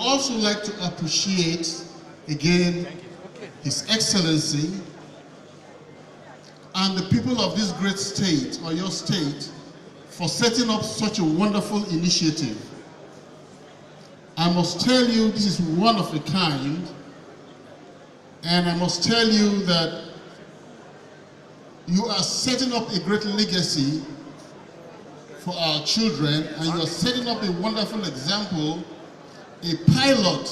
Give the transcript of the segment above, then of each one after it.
also like to appreciate, again, His Excellency and the people of this great state, or your state, for setting up such a wonderful initiative. I must tell you, this is one of a kind, and I must tell you that you are setting up a great legacy for our children, and you are setting up a wonderful example, a pilot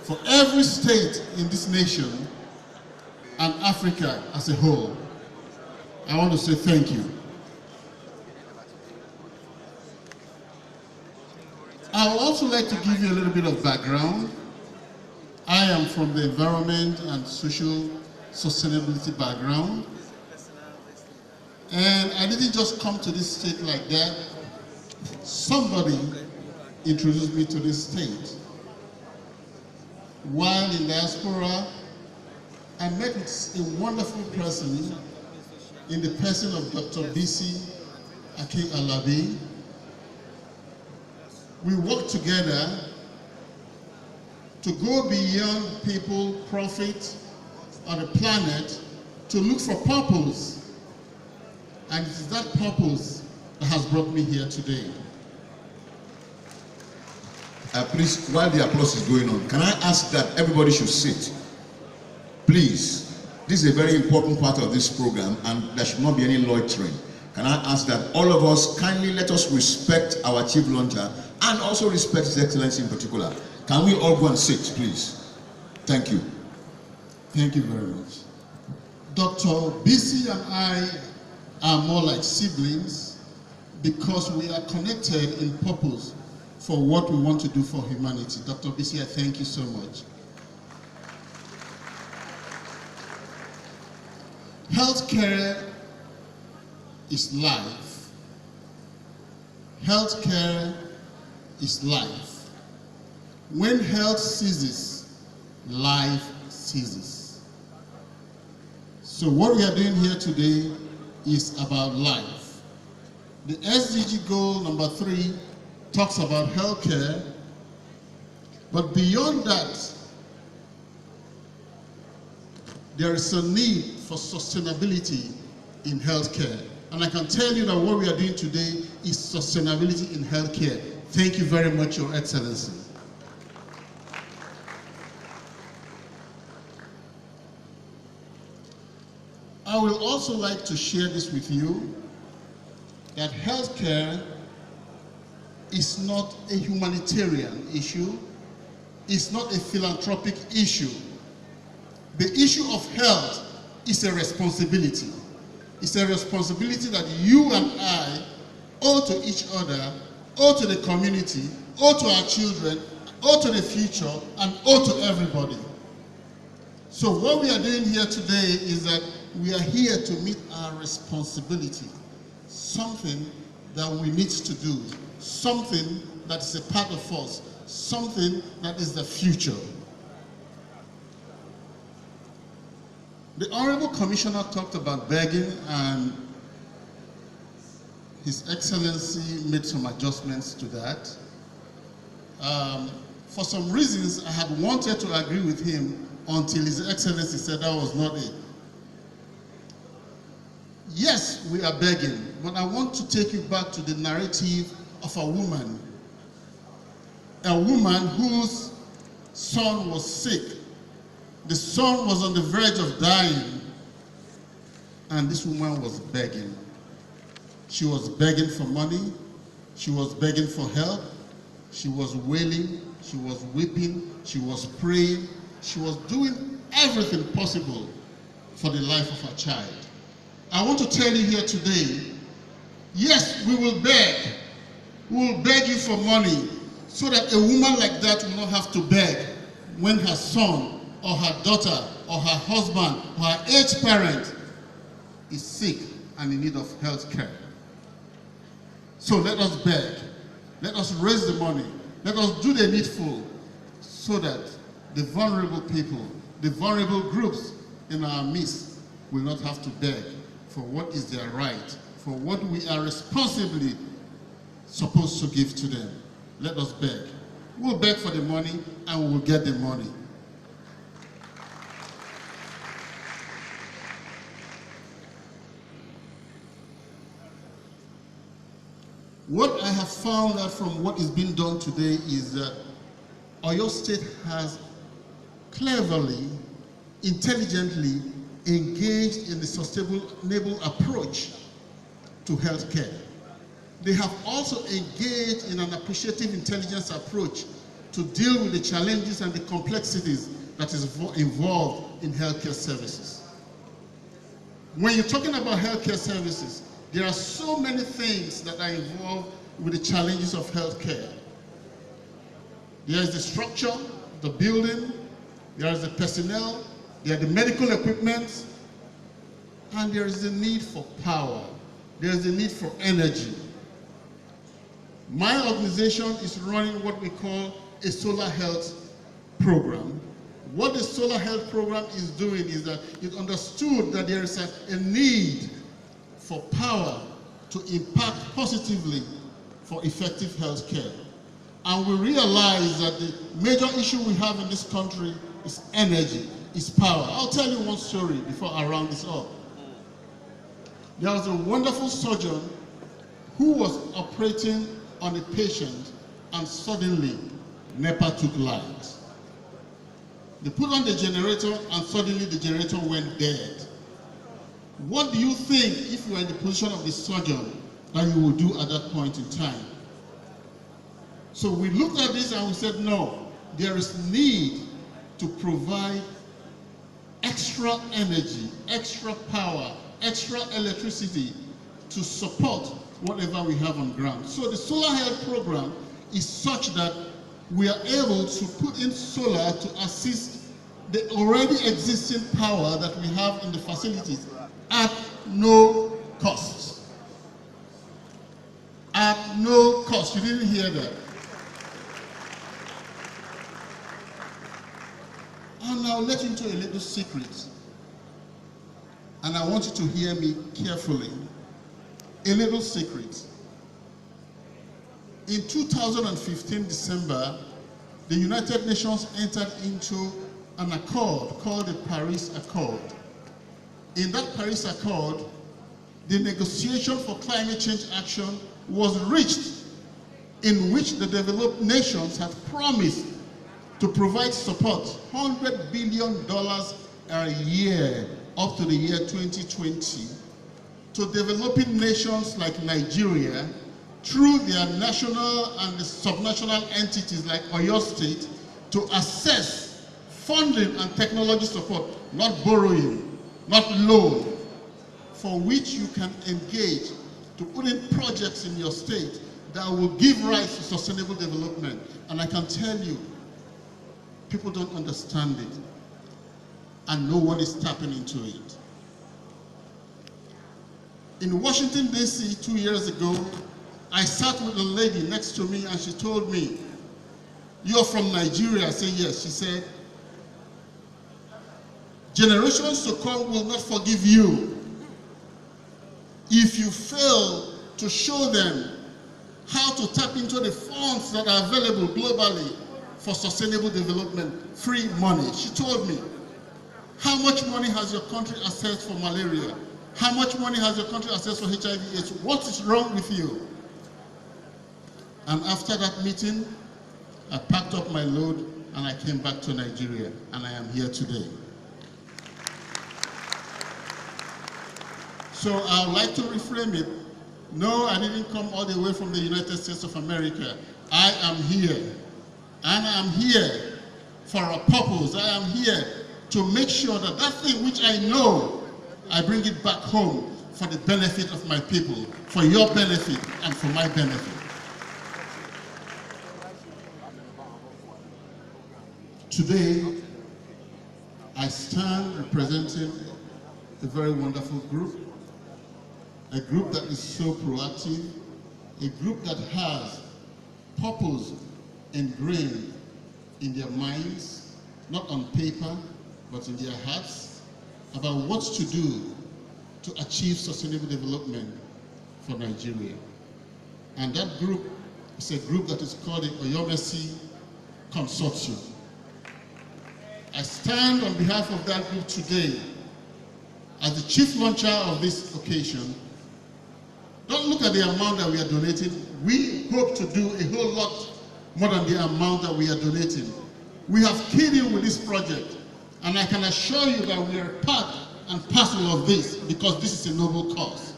for every state in this nation and Africa as a whole. I want to say thank you. I would also like to give you a little bit of background. I am from the environment and social sustainability background. And I didn't just come to this state like that. Somebody introduced me to this state. While in diaspora, I met a wonderful person in the person of Dr. B.C. Akin-Alabi. We work together to go beyond people, profit, on the planet to look for purpose. And it is that purpose that has brought me here today. Please, while the applause is going on, can I ask that everybody should sit? Please, this is a very important part of this program and there should not be any loitering. Can I ask that all of us kindly let us respect our chief launcher and also respect His Excellency in particular. Can we all go and sit, please? Thank you. Thank you very much. Dr. BC and I are more like siblings because we are connected in purpose for what we want to do for humanity. Dr. BC, I thank you so much. Healthcare is life. Healthcare is life. When health ceases, life ceases. So what we are doing here today is about life. The SDG goal number 3 talks about healthcare, but beyond that, there is a need for sustainability in healthcare. And I can tell you that what we are doing today is sustainability in healthcare. Thank you very much, Your Excellency. I will also like to share this with you, that healthcare is not a humanitarian issue, it's not a philanthropic issue. The issue of health is a responsibility. It's a responsibility that you and I owe to each other, owe to the community, owe to our children, owe to the future, and owe to everybody. So what we are doing here today is that we are here to meet our responsibility, something that we need to do, something that is a part of us, something that is the future. The Honorable Commissioner talked about begging, and His Excellency made some adjustments to that. For some reasons, I had wanted to agree with him until His Excellency said that was not it. Yes, we are begging, but I want to take you back to the narrative of a woman whose son was sick. The son was on the verge of dying, and this woman was begging. She was begging for money, she was begging for help, she was wailing, she was weeping, she was praying, she was doing everything possible for the life of her child. I want to tell you here today, yes, we will beg. We will beg you for money so that a woman like that will not have to beg when her son or her daughter or her husband or her aged parent is sick and in need of health care. So let us beg. Let us raise the money. Let us do the needful so that the vulnerable people, the vulnerable groups in our midst will not have to beg for what is their right, for what we are responsibly supposed to give to them. Let us beg. We'll beg for the money and we will get the money. What I have found out from what is being done today is that Oyo State has cleverly, intelligently engaged in the sustainable approach to healthcare. They have also engaged in an appreciative intelligence approach to deal with the challenges and the complexities that is involved in healthcare services. When you're talking about healthcare services, there are so many things that are involved with the challenges of healthcare. There is the structure, the building, there is the personnel, there are the medical equipment, and there is the need for power. There is the need for energy. My organization is running what we call a solar health program. What the solar health program is doing is that it understood that there is a need for power to impact positively for effective health care. And we realize that the major issue we have in this country is energy, is power. I'll tell you one story before I round this up. There was a wonderful surgeon who was operating on a patient and suddenly NEPA took light. They put on the generator and suddenly the generator went dead. What do you think, if you are in the position of the surgeon, that you will do at that point in time? So we looked at this and we said, no, there is need to provide extra energy, extra power, extra electricity to support whatever we have on ground. So the solar health program is such that we are able to put in solar to assist the already existing power that we have in the facilities at no cost. At no cost. You didn't hear that. And I'll let you into a little secret. And I want you to hear me carefully. A little secret. In 2015, December, the United Nations entered into an accord called the Paris Accord. In that Paris Accord, the negotiation for climate change action was reached, in which the developed nations had promised to provide support, $100 billion a year up to the year 2020, to developing nations like Nigeria through their national and the subnational entities like Oyo State to assess funding and technology support, not borrowing, not loan, for which you can engage to put in projects in your state that will give rise to sustainable development. And I can tell you, people don't understand it, and no one is tapping into it. In Washington, D.C. 2 years ago, I sat with a lady next to me and she told me, "You're from Nigeria?" I said, "Yes." She said, "Generations to come will not forgive you if you fail to show them how to tap into the funds that are available globally for sustainable development, free money." She told me, "How much money has your country assessed for malaria? How much money has your country assessed for HIV/AIDS? What is wrong with you?" And after that meeting, I packed up my load and I came back to Nigeria, and I am here today. So I would like to reframe it. No, I didn't come all the way from the United States of America. I am here, and I am here for a purpose. I am here to make sure that that thing which I know, I bring it back home for the benefit of my people, for your benefit and for my benefit. Today, I stand representing a very wonderful group, a group that is so proactive, a group that has purpose ingrained in their minds, not on paper, but in their hearts, about what to do to achieve sustainable development for Nigeria. And that group is a group that is called the Oyomesi Consortium. I stand on behalf of that group today as the chief launcher of this occasion. Don't look at the amount that we are donating. We hope to do a whole lot more than the amount that we are donating. We have keyed in with this project, and I can assure you that we are part and parcel of this because this is a noble cause.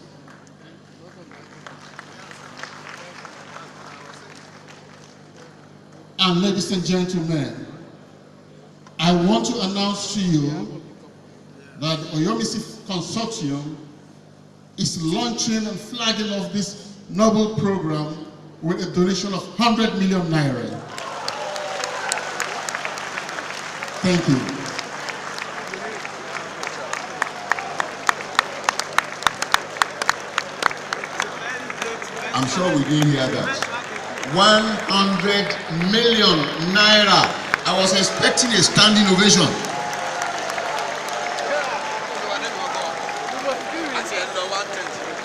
And ladies and gentlemen, I want to announce to you that Oyomisi Consortium is launching and flagging off this noble program with a donation of 100 million naira. Thank you. I'm sure we didn't hear that. 100 million naira. I was expecting a standing ovation. At the end of 120.